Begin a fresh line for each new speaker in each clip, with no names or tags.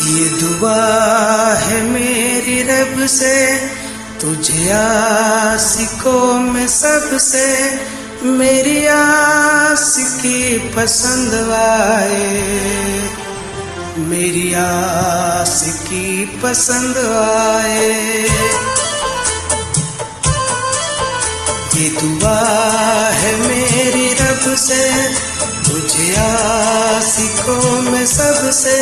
ये दुआ है मेरी रब से, तुझे आशिकों में सबसे मेरी आशिकी पसंद आए, मेरी आशिकी पसंद आए। ये दुआ है मेरी रब से, तुझे आशिकों में सबसे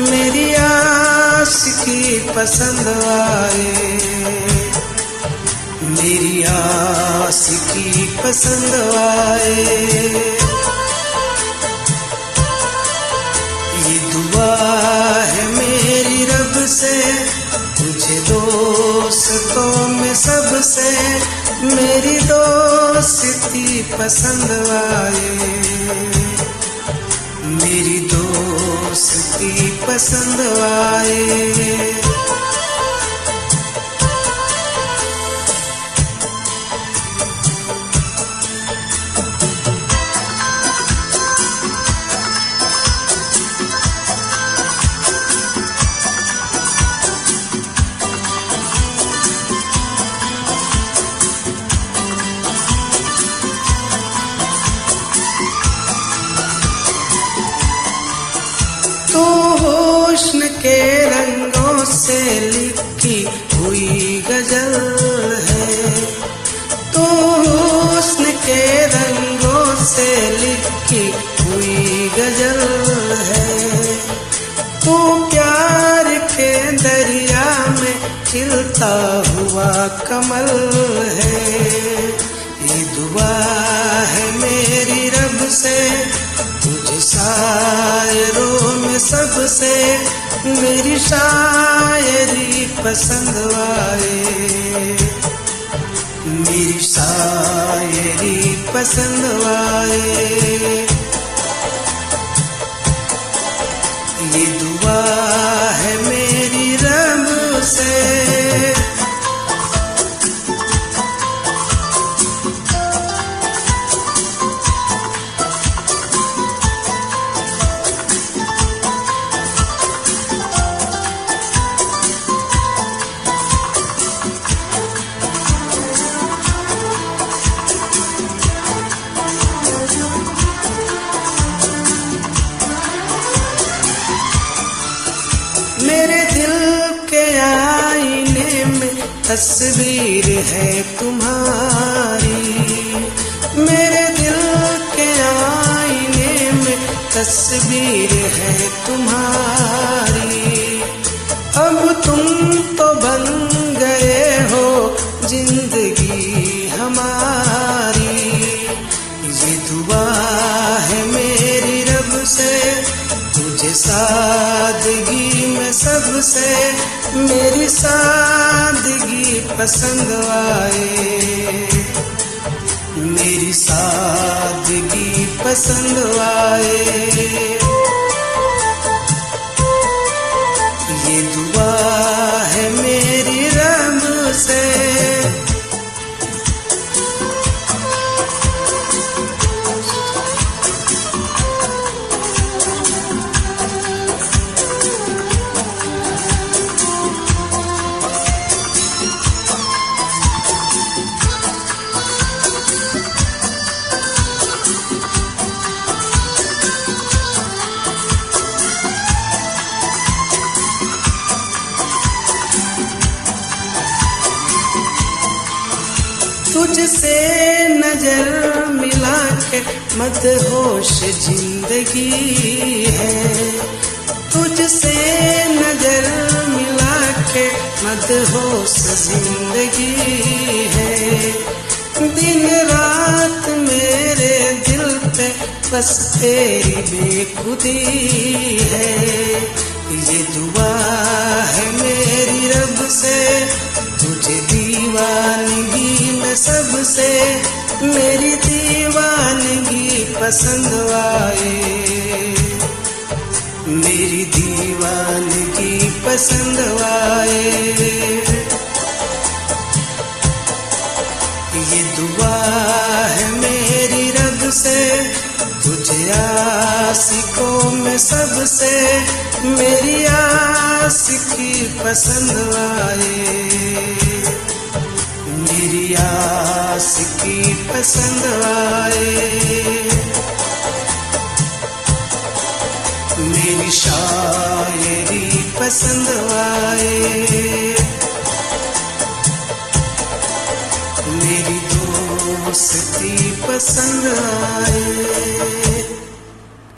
मेरी आशिकी पसंद आए, मेरी आशिकी पसंद आए। ये दुआ है मेरी रब से, तुझे दोस्तों में सबसे मेरी दोस्ती पसंद आए, मेरी दोस्ती पसंद आए। तो हुस्न के रंगों से लिखी हुई गजल है, तो हुस्न के रंगों से लिखी हुई गजल है। तो प्यार के दरिया में खिलता हुआ कमल है। ये दुआ है मेरी रब से, तुझे शायरों में सबसे मेरी शायरी पसंद आए, मेरी शायरी पसंद आए। ये दुआ है मेरी रब से। मेरे दिल के आईने में तस्वीर है तुम्हारी, मेरे दिल के आईने में तस्वीर है तुम्हारी। अब तुम तो बन गए हो जिंदगी हमारी। ये दुआ है मेरी रब से, तुझे सादगी में सबसे मेरी सादगी पसंद आए, मेरी सादगी पसंद आए। ये दुआ है मेरी रब से। तुझसे नजर मिला के मदहोश जिंदगी है, तुझसे नजर मिला के मदहोश जिंदगी है। दिन रात मेरे दिल पे बस तेरी बेखुदी है। ये दुआ है मेरी रब से, तुझे दीवानगी में सबसे मेरी दीवानगी पसंद आए, मेरी दीवानगी पसंद आए। ये दुआ है मेरी रब से, तुझे आशिकों में सबसे मेरी आशिकी पसंद आए, मेरी आशिकी पसंद आए, मेरी शायरी पसंद आए, मेरी दोस्ती पसंद आए।